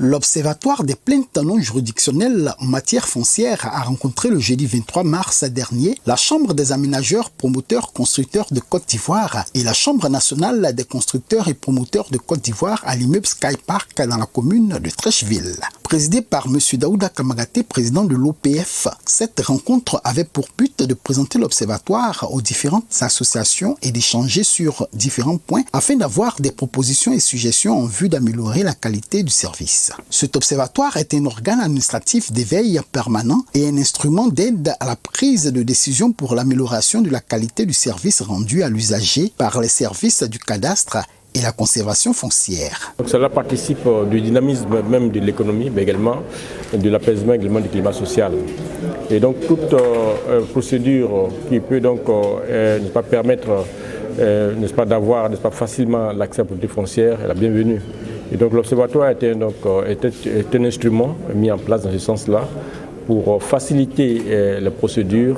L'Observatoire des plaintes non juridictionnelles en matière foncière a rencontré le jeudi 23 mars dernier la Chambre des aménageurs, promoteurs, constructeurs de Côte d'Ivoire et la Chambre nationale des constructeurs et promoteurs de Côte d'Ivoire à l'immeuble Sky Park dans la commune de Treichville. Présidée par M. Daouda Kamagaté, président de l'OPF, cette rencontre avait pour but de présenter l'Observatoire aux différentes associations et d'échanger sur différents points afin d'avoir des propositions et suggestions en vue d'améliorer la qualité du service. Cet observatoire est un organe administratif d'éveil permanent et un instrument d'aide à la prise de décision pour l'amélioration de la qualité du service rendu à l'usager par les services du cadastre et la conservation foncière. Donc cela participe du dynamisme même de l'économie, mais également de l'apaisement également du climat social. Et donc toute procédure qui peut donc ne pas permettre n'est-ce pas, d'avoir facilement l'accès à la propriété foncière est la bienvenue. Et donc l'Observatoire est un instrument mis en place dans ce sens-là pour faciliter les procédures,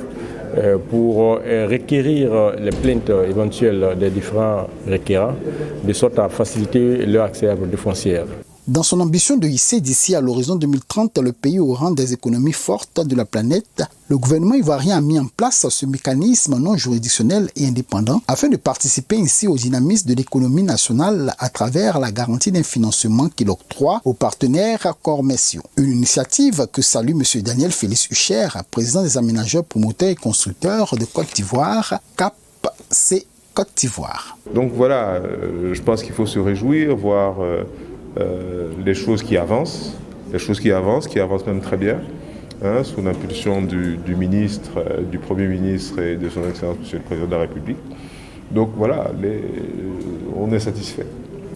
pour requérir les plaintes éventuelles des différents requérants, de sorte à faciliter leur accès à la propriété foncière. Dans son ambition de hisser d'ici à l'horizon 2030 le pays au rang des économies fortes de la planète, le gouvernement ivoirien a mis en place ce mécanisme non juridictionnel et indépendant afin de participer ainsi au dynamisme de l'économie nationale à travers la garantie d'un financement qu'il octroie aux partenaires commerciaux. Une initiative que salue M. Daniel Félix Hucher, président des aménageurs, promoteurs et constructeurs de Côte d'Ivoire, CAP-C Côte d'Ivoire. Donc voilà, je pense qu'il faut se réjouir, voir les choses qui avancent, qui avancent même très bien, sous l'impulsion du ministre, du Premier ministre et de son Excellence Monsieur le Président de la République. Donc voilà, on est satisfait.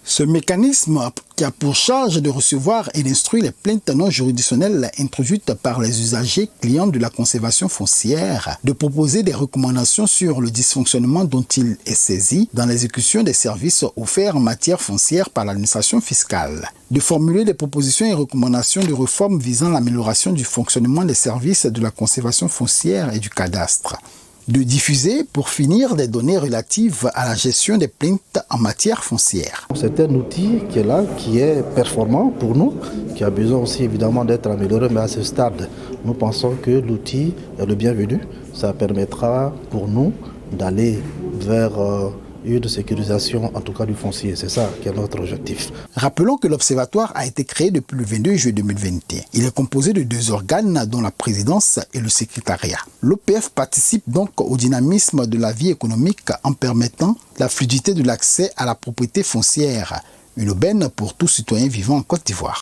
Ce mécanisme qui a pour charge de recevoir et d'instruire les plaintes non juridictionnelles introduites par les usagers clients de la conservation foncière, de proposer des recommandations sur le dysfonctionnement dont il est saisi dans l'exécution des services offerts en matière foncière par l'administration fiscale, de formuler des propositions et recommandations de réforme visant l'amélioration du fonctionnement des services de la conservation foncière et du cadastre, de diffuser, pour finir, des données relatives à la gestion des plaintes en matière foncière. C'est un outil qui est là, qui est performant pour nous, qui a besoin aussi évidemment d'être amélioré, mais à ce stade, nous pensons que l'outil est le bienvenu. Ça permettra pour nous d'aller vers une sécurisation, en tout cas du foncier. C'est ça qui est notre objectif. Rappelons que l'Observatoire a été créé depuis le 22 juillet 2021. Il est composé de 2 organes, dont la présidence et le secrétariat. L'OPF participe donc au dynamisme de la vie économique en permettant la fluidité de l'accès à la propriété foncière, une aubaine pour tout citoyen vivant en Côte d'Ivoire.